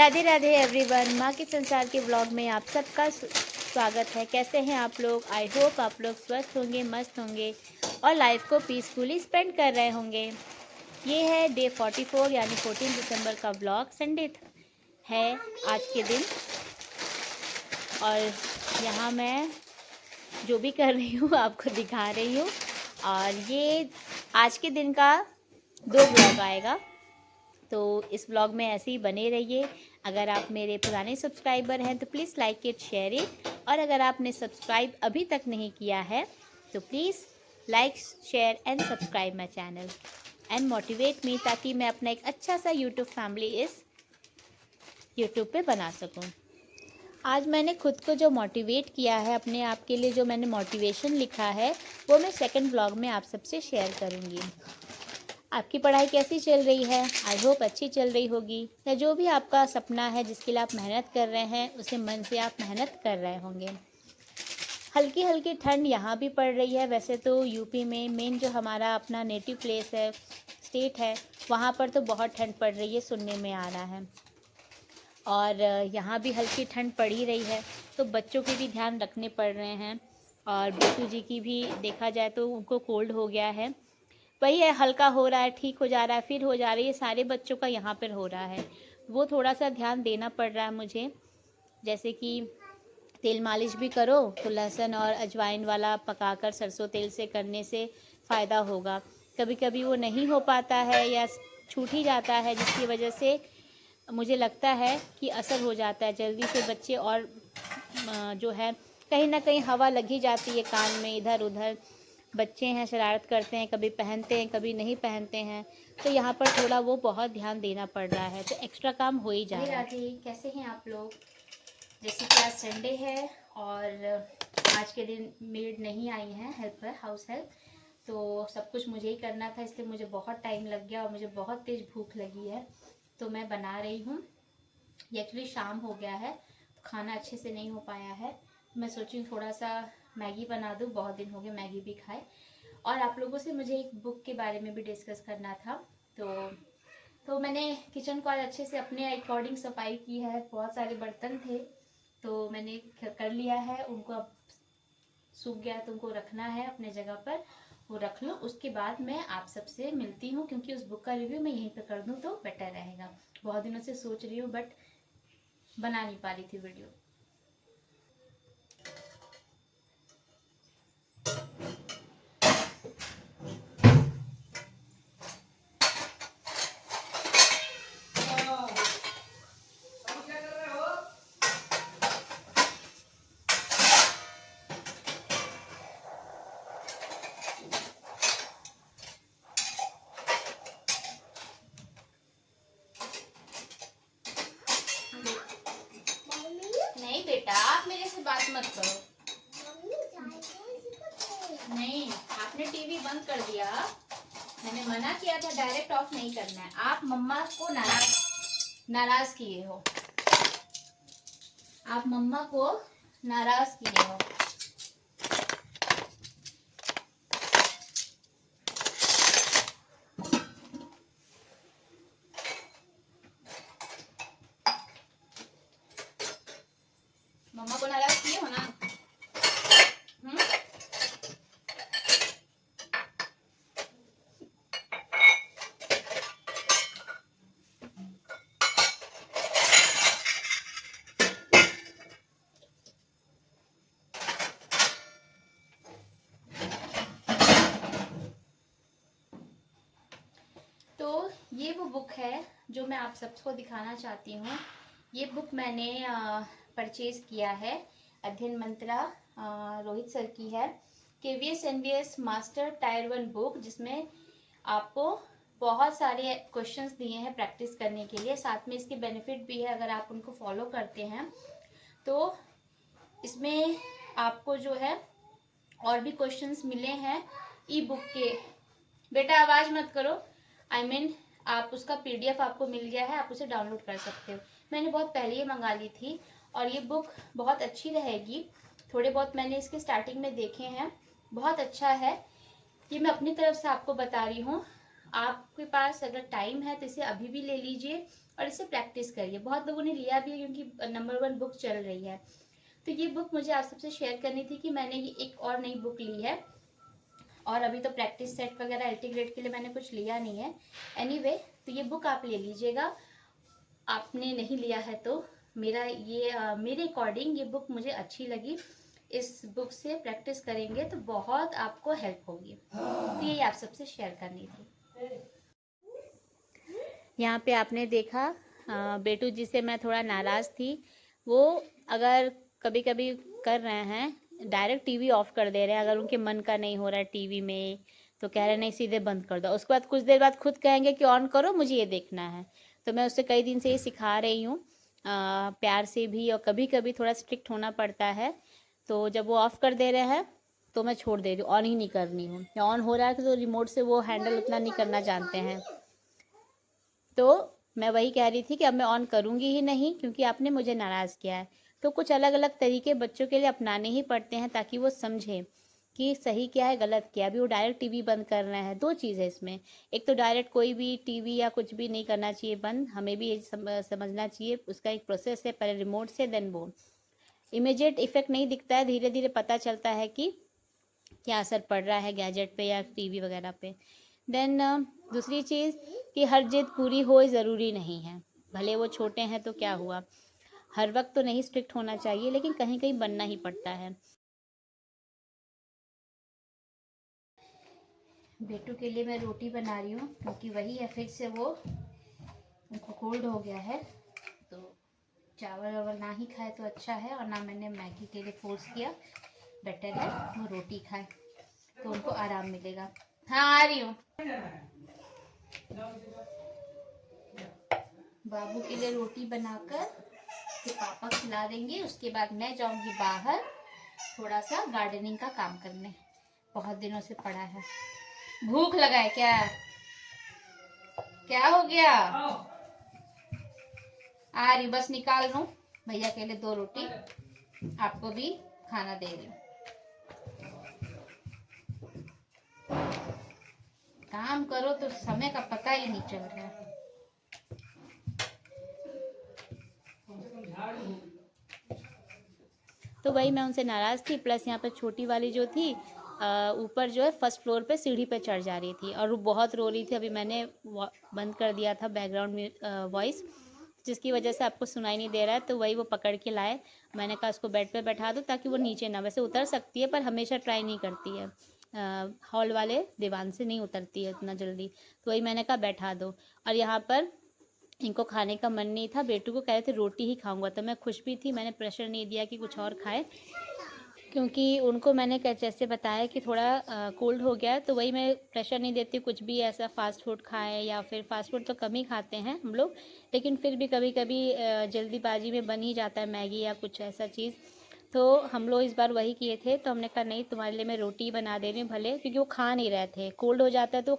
Radhe Radhe everyone, माँ के संसार के ब्लॉग में आप सबका स्वागत है। कैसे हैं आप लोग? आई होप आप लोग स्वस्थ होंगे, मस्त होंगे और लाइफ को पीसफुली स्पेंड कर रहे होंगे। ये है डे 44 यानी 14 दिसंबर का ब्लॉग। संडे है आज के दिन और यहाँ मैं जो भी कर रही हूँ आपको दिखा रही हूँ। और ये आज के दिन का 2 ब्लॉग आएगा, तो इस ब्लॉग में ऐसे ही बने रहिए। अगर आप मेरे पुराने सब्सक्राइबर हैं तो please like it, share it, और अगर आपने सब्सक्राइब अभी तक नहीं किया है तो please like, share and subscribe my channel and motivate me, ताकि मैं अपना एक अच्छा सा यूट्यूब फैमिली इस यूट्यूब पे बना सकूं। आज मैंने खुद को जो मोटिवेट किया है, अपने आप के लिए जो मैंने मोटिवेशन लिखा है, वो मैं सेकंड ब्लॉग में आप सबसे शेयर करूँगी। आपकी पढ़ाई कैसी चल रही है? आई होप अच्छी चल रही होगी। या जो भी आपका सपना है, जिसके लिए आप मेहनत कर रहे हैं, उसे मन से आप मेहनत कर रहे होंगे। हल्की हल्की ठंड यहाँ भी पड़ रही है। वैसे तो यूपी में मेन जो हमारा अपना नेटिव प्लेस है, स्टेट है, वहाँ पर तो बहुत ठंड पड़ रही है, सुनने में आ रहा है। और यहाँ भी हल्की ठंड पड़ ही रही है, तो बच्चों के भी ध्यान रखने पड़ रहे हैं। और बिट्टू जी की भी देखा जाए तो उनको कोल्ड हो गया है। वही है, हल्का हो रहा है, ठीक हो जा रहा है, फिर हो जा रही है। सारे बच्चों का यहाँ पर हो रहा है, वो थोड़ा सा ध्यान देना पड़ रहा है मुझे। जैसे कि तेल मालिश भी करो तो लहसुन और अजवाइन वाला पकाकर सरसों तेल से करने से फ़ायदा होगा। कभी कभी वो नहीं हो पाता है या छूट ही जाता है, जिसकी वजह से मुझे लगता है कि असर हो जाता है जल्दी से बच्चे। और जो है कहीं ना कहीं हवा लग ही जाती है कान में, इधर उधर बच्चे हैं, शरारत करते हैं, कभी पहनते हैं कभी नहीं पहनते हैं, तो यहाँ पर थोड़ा वो बहुत ध्यान देना पड़ रहा है, तो एक्स्ट्रा काम हो ही जा रहा है। कैसे हैं आप लोग? जैसे कि आज संडे है और आज के दिन मेड नहीं आई हैं, हेल्पर, हाउस हेल्प, तो सब कुछ मुझे ही करना था, इसलिए मुझे बहुत टाइम लग गया और मुझे बहुत तेज़ भूख लगी है, तो मैं बना रही हूँ। ये एक्चुअली शाम हो गया है, खाना अच्छे से नहीं हो पाया है, मैं सोची थोड़ा सा मैगी बना दूँ, बहुत दिन हो गए मैगी भी खाए। और आप लोगों से मुझे एक बुक के बारे में भी डिस्कस करना था, तो मैंने किचन को आज अच्छे से अपने अकॉर्डिंग सफाई की है। बहुत सारे बर्तन थे तो मैंने कर लिया है, उनको अब सूख गया तो उनको रखना है अपने जगह पर, वो रख लो। उसके बाद मैं आप सबसे मिलती हूँ, क्योंकि उस बुक का रिव्यू मैं यहीं पे कर दूँ तो बेटर रहेगा। बहुत दिनों से सोच रही हूँ बट बना नहीं पा रही थी वीडियो। नहीं बेटा, आप मेरे से बात मत करो। नहीं, आपने टीवी बंद कर दिया, मैंने मना किया था डायरेक्ट ऑफ नहीं करना है। आप मम्मा को नाराज किए हो, आप मम्मा को नाराज किए हो। मम्मा को नाराज किए हो ना? तो ये वो बुक है जो मैं आप सबको दिखाना चाहती हूँ। ये बुक मैंने परचेज किया है, अध्ययन मंत्रा रोहित सर की है, KVS NVS master tyre 1 book, जिसमें आपको बहुत सारे क्वेश्चंस दिए हैं प्रैक्टिस करने के लिए, साथ में इसके बेनिफिट भी है अगर आप उनको फॉलो करते हैं तो। इसमें आपको जो है और भी क्वेश्चंस मिले हैं ई बुक के। बेटा आवाज़ मत करो। आप उसका पीडीएफ आपको मिल गया है, आप उसे डाउनलोड कर सकते हो। मैंने बहुत पहले ही मंगा ली थी और ये बुक बहुत अच्छी रहेगी। थोड़े बहुत मैंने इसके स्टार्टिंग में देखे हैं, बहुत अच्छा है। ये मैं अपनी तरफ से आपको बता रही हूँ। आपके पास अगर टाइम है तो इसे अभी भी ले लीजिए और इसे प्रैक्टिस करिए। बहुत लोगों ने लिया भी है क्योंकि नंबर 1 बुक चल रही है। तो ये बुक मुझे आप सबसे शेयर करनी थी कि मैंने ये एक और नई बुक ली है, और अभी तो प्रैक्टिस सेट वगैरह एलटी ग्रेड के लिए मैंने कुछ लिया नहीं है। एनीवे, तो ये बुक आप ले लीजिएगा। आपने नहीं लिया है तो मेरे अकॉर्डिंग ये बुक मुझे अच्छी लगी। इस बुक से प्रैक्टिस करेंगे तो बहुत आपको हेल्प होगी। तो ये आप सबसे शेयर करनी थी। यहाँ पे आपने देखा बेटू जी से मैं थोड़ा नाराज़ थी। वो अगर कभी कभी कर रहे हैं डायरेक्ट टीवी ऑफ कर दे रहे हैं, अगर उनके मन का नहीं हो रहा है टीवी में तो कह रहे नहीं सीधे बंद कर दो। उसके बाद कुछ देर बाद खुद कहेंगे कि ऑन करो, मुझे ये देखना है। तो मैं उससे कई दिन से ये सिखा रही हूँ प्यार से भी, और कभी कभी थोड़ा स्ट्रिक्ट होना पड़ता है। तो जब वो ऑफ़ कर दे रहे हैं तो मैं छोड़ दे रही हूँ, ऑन ही नहीं करनी हूँ। या ऑन हो रहा है तो रिमोट से वो हैंडल उतना नहीं करना जानते हैं। तो मैं वही कह रही थी कि अब मैं ऑन करूँगी ही नहीं, क्योंकि आपने मुझे नाराज़ किया है। तो कुछ अलग अलग तरीके बच्चों के लिए अपनाने ही पड़ते हैं ताकि वो समझें कि सही क्या है गलत क्या है। अभी वो डायरेक्ट टीवी बंद कर रहे हैं, दो चीज़ है इसमें। एक तो डायरेक्ट कोई भी टीवी या कुछ भी नहीं करना चाहिए बंद, हमें भी ये समझना चाहिए उसका एक प्रोसेस है, पहले रिमोट से देन वो। इमीडिएट इफेक्ट नहीं दिखता है, धीरे धीरे पता चलता है कि क्या असर पड़ रहा है गैजेट पे या टीवी वगैरह पे। देन दूसरी चीज़ कि हर जिद पूरी हो ज़रूरी नहीं है। भले वो छोटे हैं तो क्या हुआ, हर वक्त तो नहीं स्ट्रिक्ट होना चाहिए, लेकिन कहीं कहीं बनना ही पड़ता है। बेटू के लिए मैं रोटी बना रही हूँ क्योंकि वही है, फिर से वो उनको कोल्ड हो गया है। तो चावल वावल ना ही खाए तो अच्छा है, और ना मैंने मैगी के लिए फोर्स किया। बेटर है वो रोटी खाए तो उनको आराम मिलेगा। हाँ आ रही हूँ। बाबू के लिए रोटी बनाकर फिर पापा खिला देंगे। उसके बाद मैं जाऊंगी बाहर थोड़ा सा गार्डनिंग का काम करने, बहुत दिनों से पड़ा है। भूख लगा है क्या? क्या हो गया? आ रही, बस निकाल लूं। भैया के लिए 2 रोटी, आपको भी खाना दे रही हूँ। काम करो तो समय का पता ही नहीं चल रहा है। तो वही मैं उनसे नाराज़ थी, प्लस यहाँ पे छोटी वाली जो थी ऊपर जो है फर्स्ट फ्लोर पे सीढ़ी पे चढ़ जा रही थी और वो बहुत रो रही थी। अभी मैंने बंद कर दिया था बैकग्राउंड वॉइस, जिसकी वजह से आपको सुनाई नहीं दे रहा है। तो वही वो पकड़ के लाए। मैंने कहा उसको बेड पे बैठा दो ताकि वो नीचे ना, वैसे उतर सकती है पर हमेशा ट्राई नहीं करती है, हॉल वाले दीवान से नहीं उतरती है उतना जल्दी। तो वही मैंने कहा बैठा दो। और यहाँ पर इनको खाने का मन नहीं था, बेटू को कह रहे थे रोटी ही खाऊंगा, तो मैं खुश भी थी, मैंने प्रेशर नहीं दिया कि कुछ और खाए, क्योंकि उनको मैंने जैसे बताया कि थोड़ा कोल्ड हो गया है। तो वही मैं प्रेशर नहीं देती कुछ भी ऐसा फास्ट फूड खाएं, या फिर फास्ट फूड तो कम ही खाते हैं हम लोग, लेकिन फिर भी कभी कभी जल्दीबाजी में बन ही जाता है मैगी या कुछ ऐसा चीज़। तो हम लोग इस बार वही किए थे। तो हमने कहा नहीं तुम्हारे लिए मैं रोटी बना दे रही हूँ भले, क्योंकि वो खा नहीं रहे थे, कोल्ड हो जाता है तो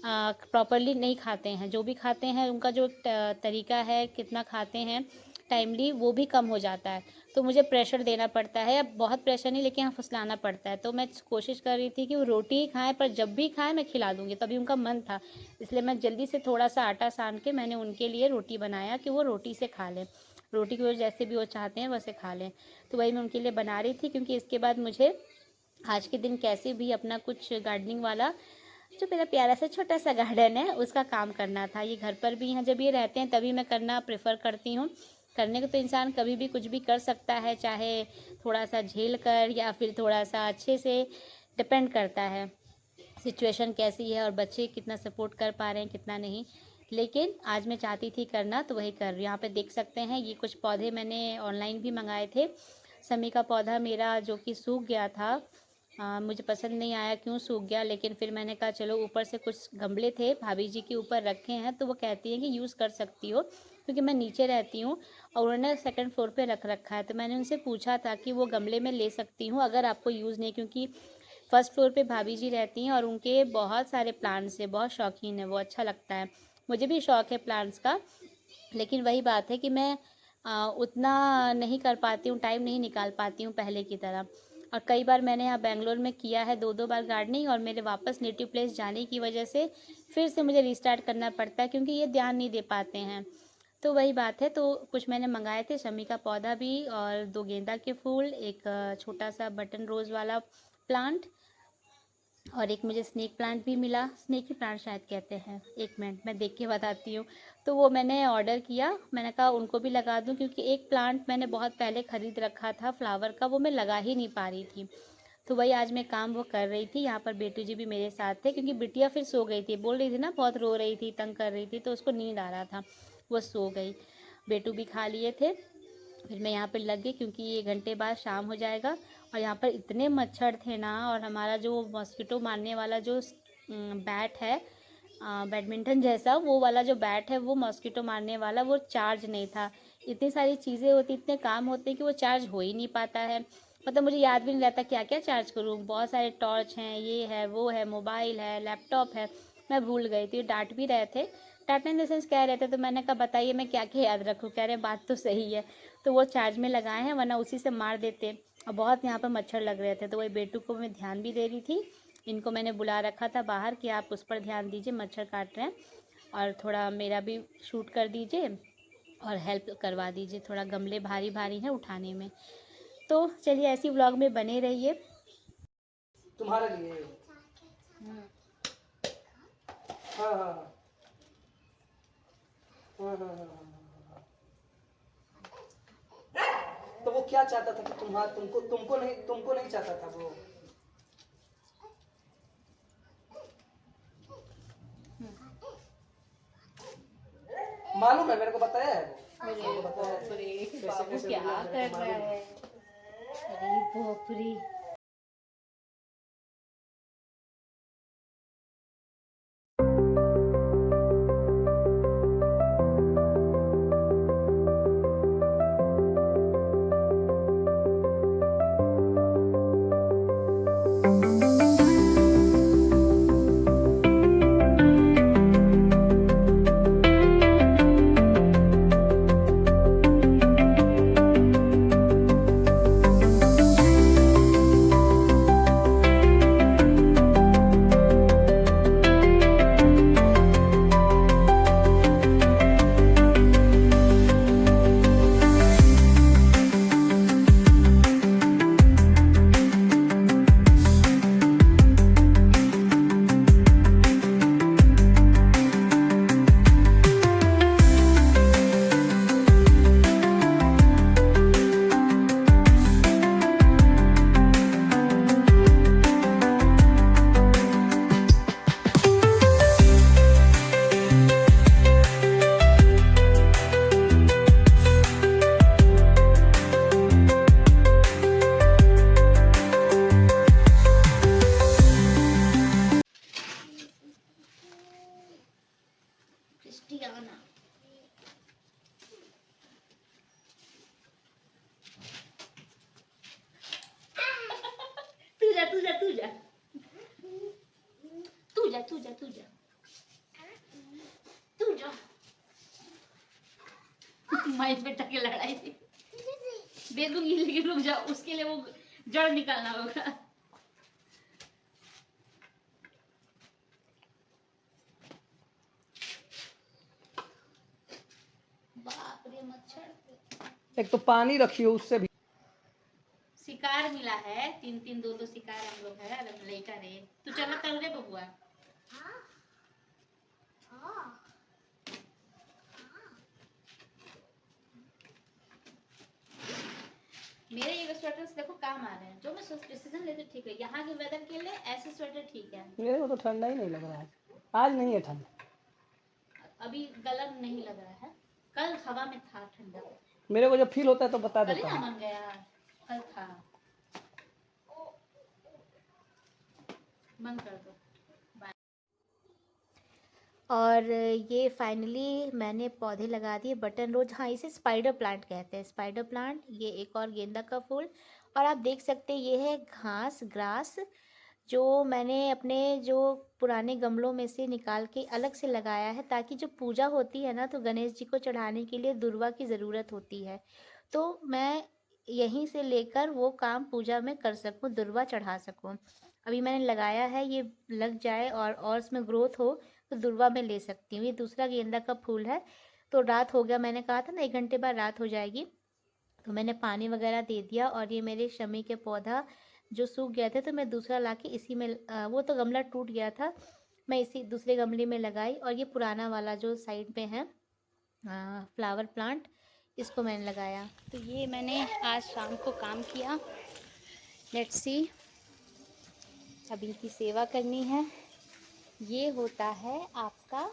प्रॉपरली नहीं खाते हैं। जो भी खाते हैं उनका जो तरीका है कितना खाते हैं टाइमली, वो भी कम हो जाता है। तो मुझे प्रेशर देना पड़ता है, अब बहुत प्रेशर नहीं लेकिन हाँ फुसलाना पड़ता है। तो मैं कोशिश कर रही थी कि वो रोटी ही खाएं, पर जब भी खाएं मैं खिला दूंगी। तभी उनका मन था, इसलिए मैं जल्दी से थोड़ा सा आटा सान के मैंने उनके लिए रोटी बनाया कि वो रोटी से खा लें, रोटी को जैसे भी वो चाहते हैं वैसे खा लें। तो वही मैं उनके लिए बना रही थी, क्योंकि इसके बाद मुझे आज के दिन कैसे भी अपना कुछ गार्डनिंग वाला, जो मेरा प्यारा सा छोटा सा गार्डन है उसका काम करना था। ये घर पर भी हैं, जब ये रहते हैं तभी मैं करना प्रेफर करती हूँ। करने को तो इंसान कभी भी कुछ भी कर सकता है, चाहे थोड़ा सा झेल कर या फिर थोड़ा सा अच्छे से, डिपेंड करता है सिचुएशन कैसी है और बच्चे कितना सपोर्ट कर पा रहे हैं कितना नहीं। लेकिन आज मैं चाहती थी करना तो वही कर रही हूँ। यहाँ पे देख सकते हैं ये कुछ पौधे मैंने ऑनलाइन भी मंगाए थे। समी का पौधा मेरा जो कि सूख गया था, मुझे पसंद नहीं आया, क्यों सूख गया। लेकिन फिर मैंने कहा चलो, ऊपर से कुछ गमले थे भाभी जी के ऊपर रखे हैं, तो वो कहती हैं कि यूज़ कर सकती हो, क्योंकि मैं नीचे रहती हूँ और उन्होंने सेकंड फ्लोर पे रख रखा है। तो मैंने उनसे पूछा था कि वो गमले में ले सकती हूँ अगर आपको यूज़ नहीं, क्योंकि फर्स्ट फ्लोर पे भाभी जी रहती हैं और उनके बहुत सारे प्लांट्स हैं, बहुत शौकीन है वो, अच्छा लगता है। मुझे भी शौक़ है प्लांट्स का, लेकिन वही बात है कि मैं उतना नहीं कर पाती हूँ, टाइम नहीं निकाल पाती हूँ पहले की तरह। और कई बार मैंने यहाँ बेंगलोर में किया है 2-2 बार गार्डनिंग, और मेरे वापस नेटिव प्लेस जाने की वजह से फिर से मुझे रीस्टार्ट करना पड़ता है, क्योंकि ये ध्यान नहीं दे पाते हैं। तो वही बात है। तो कुछ मैंने मंगाए थे, शमी का पौधा भी और 2 गेंदा के फूल, एक छोटा सा बटन रोज़ वाला प्लांट, और एक मुझे स्नेक प्लांट भी मिला। स्नेकी प्लांट शायद कहते हैं, एक मिनट मैं देख के बताती हूँ। तो वो मैंने ऑर्डर किया, मैंने कहा उनको भी लगा दूँ, क्योंकि एक प्लांट मैंने बहुत पहले ख़रीद रखा था फ्लावर का, वो मैं लगा ही नहीं पा रही थी। तो वही आज मैं काम वो कर रही थी। यहाँ पर बेटू जी भी मेरे साथ थे, क्योंकि बिटिया फिर सो गई थी, बोल रही थी ना बहुत रो रही थी, तंग कर रही थी, तो उसको नींद आ रहा था, वो सो गई। बेटू भी खा लिए थे। फिर मैं यहाँ पर लग गई, क्योंकि ये घंटे बाद शाम हो जाएगा। और यहाँ पर इतने मच्छर थे ना, और हमारा जो मॉस्किटो मारने वाला जो बैट है, बैडमिंटन जैसा वो वाला जो बैट है, वो मॉस्किटो मारने वाला, वो चार्ज नहीं था। इतनी सारी चीज़ें होती, इतने काम होते हैं कि वो चार्ज हो ही नहीं पाता है। मतलब मुझे याद भी नहीं रहता क्या क्या चार्ज करूँ। बहुत सारे टॉर्च हैं, ये है, वो है, मोबाइल है, लैपटॉप है, मैं भूल गई थी। डांट भी रहे थे, डांटने इन द सेंस कह रहे थे, तो मैंने कहा बताइए मैं क्या क्या याद रखूँ। कह रहे बात तो सही है। तो वो चार्ज में लगाए हैं, वरना उसी से मार देते। और बहुत यहाँ पर मच्छर लग रहे थे, तो वही बेटू को मैं ध्यान भी दे रही थी। इनको मैंने बुला रखा था बाहर कि आप उस पर ध्यान दीजिए, मच्छर काट रहे हैं, और थोड़ा मेरा भी शूट कर दीजिए और हेल्प करवा दीजिए, थोड़ा गमले भारी भारी हैं उठाने में। तो चलिए ऐसी व्लॉग में बने रहिए। तुम्हारे लिए। हाँ हाँ हाँ हाँ हाँ। तो वो क्या चाहता था कि तुमको नहीं चाहता था वो। मालूम है, मेरे को बताया है वो। अरे मेरे को बताया है बाप रे, कैसे बाबू कैसे क्या बोला, मेरे कर को रहा मालूम है। है। अरे बाप रे। क्रिस्टियाना, तू जा तू जा तू जा तू जा तू जा तू जा तू जा। माई बेटा की लड़ाई थी, दे दूंगी, लेकिन रुक जा, उसके लिए वो जड़ निकालना होगा। बाप रे मच्छर। एक तो पानी रखिए, उससे भी। शिकार मिला है, 3-3 2-2 शिकार हम लोग है। अरे लड़का रे, तू चला कर रे बबुआ। मेरे ये स्वेटर देखो काम आ रहे हैं, जो मैं डिसीजन लेती ठीक है। यहाँ के वेदर के लिए ऐसे स्वेटर ठीक है। मेरे को तो ठंडा ही नहीं लग रहा है, आज नहीं है ठंड। अभी गलन नहीं लग रहा है, कल हवा में था ठंडा। मेरे को जब फील होता है तो बता कल ही देता ना हूँ। मन गया, कल था। बंद कर दो। और ये फाइनली मैंने पौधे लगा दिए, बटन रोज, हाँ इसे स्पाइडर प्लांट कहते हैं, स्पाइडर प्लांट। ये एक और गेंदा का फूल, और आप देख सकते हैं ये है घास, ग्रास, जो मैंने अपने जो पुराने गमलों में से निकाल के अलग से लगाया है, ताकि जो पूजा होती है ना, तो गणेश जी को चढ़ाने के लिए दुर्वा की ज़रूरत होती है, तो मैं यहीं से लेकर वो काम पूजा में कर सकूं, दुर्वा चढ़ा सकूं। अभी मैंने लगाया है, ये लग जाए और इसमें ग्रोथ हो तो दुर्वा में ले सकती हूँ। ये दूसरा गेंदा का फूल है। तो रात हो गया, मैंने कहा था ना 1 घंटे बाद रात हो जाएगी, तो मैंने पानी वगैरह दे दिया। और ये मेरे शमी के पौधा जो सूख गए थे, तो मैं दूसरा लाके इसी में वो तो गमला टूट गया था, मैं इसी दूसरे गमले में लगाई। और ये पुराना वाला जो साइड में है फ्लावर प्लांट, इसको मैंने लगाया। तो ये मैंने आज शाम को काम किया। लेट्स सी, अभी इनकी सेवा करनी है। ये होता है आपका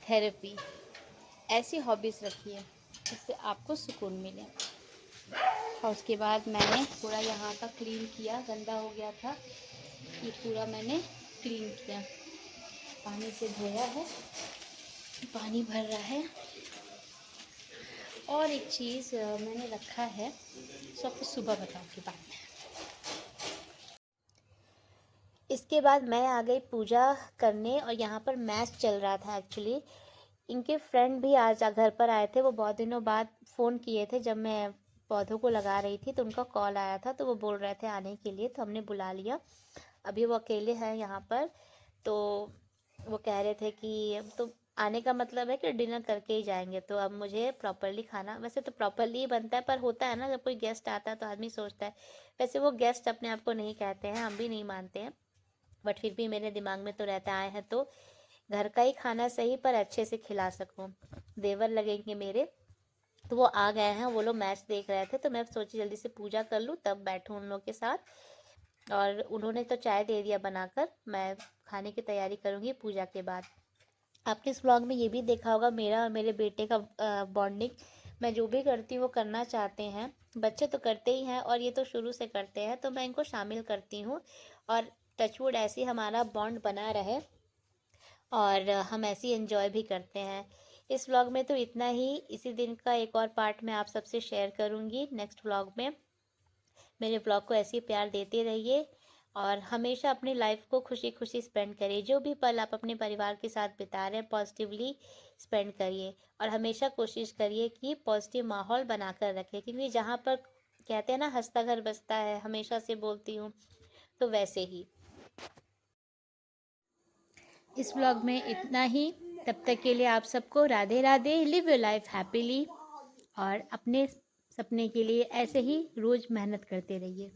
थेरेपी। ऐसी हॉबीज़ रखिए जिससे आपको सुकून मिले। और उसके बाद मैंने पूरा यहाँ का क्लीन किया, गंदा हो गया था, ये पूरा मैंने क्लीन किया, पानी से धोया है, पानी भर रहा है। और एक चीज़ मैंने रखा है, सो आपको सुबह बताऊँगी बाद में। इसके बाद मैं आ गई पूजा करने, और यहाँ पर मैच चल रहा था एक्चुअली। इनके फ्रेंड भी आज घर पर आए थे, वो बहुत दिनों बाद फ़ोन किए थे, जब मैं पौधों को लगा रही थी तो उनका कॉल आया था, तो वो बोल रहे थे आने के लिए, तो हमने बुला लिया। अभी वो अकेले हैं यहाँ पर, तो वो कह रहे थे कि अब तो आने का मतलब है कि डिनर करके ही जाएंगे, तो अब मुझे प्रॉपरली खाना, वैसे तो प्रॉपरली ही बनता है, पर होता है ना जब कोई गेस्ट आता है तो आदमी सोचता है, वैसे वो गेस्ट अपने आप को नहीं कहते हैं, हम भी नहीं मानते हैं, बट फिर भी मेरे दिमाग में तो रहता आए हैं तो घर का ही खाना सही, पर अच्छे से खिला सकूं। देवर लगेंगे मेरे, तो वो आ गए हैं, वो लोग मैच देख रहे थे, तो मैं सोची जल्दी से पूजा कर लूँ तब बैठूँ उन लोग के साथ। और उन्होंने तो चाय दे दिया बनाकर, मैं खाने की तैयारी करूँगी पूजा के बाद। आपने इस व्लॉग में ये भी देखा होगा मेरा और मेरे बेटे का बॉन्डिंग। मैं जो भी करती हूँ वो करना चाहते हैं, बच्चे तो करते ही हैं और ये तो शुरू से करते हैं, तो मैं इनको शामिल करती हूँ। और टचवुड ऐसे हमारा बॉन्ड बना रहे, और हम ऐसे ही एंजॉय भी करते हैं। इस व्लॉग में तो इतना ही। इसी दिन का एक और पार्ट मैं आप सबसे शेयर करूँगी नेक्स्ट व्लॉग में। मेरे व्लॉग को ऐसे ही प्यार देते रहिए, और हमेशा अपनी लाइफ को खुशी खुशी स्पेंड करिए। जो भी पल आप अपने परिवार के साथ बिता रहे हैं, पॉजिटिवली स्पेंड करिए, और हमेशा कोशिश करिए कि पॉजिटिव माहौल बनाकर रखें, क्योंकि जहाँ पर कहते हैं ना हंसता घर बसता है, हमेशा से बोलती हूँ, तो वैसे ही। इस व्लॉग में इतना ही। तब तक के लिए आप सबको Radhe Radhe. Live your life happily, और अपने सपने के लिए ऐसे ही रोज़ मेहनत करते रहिए।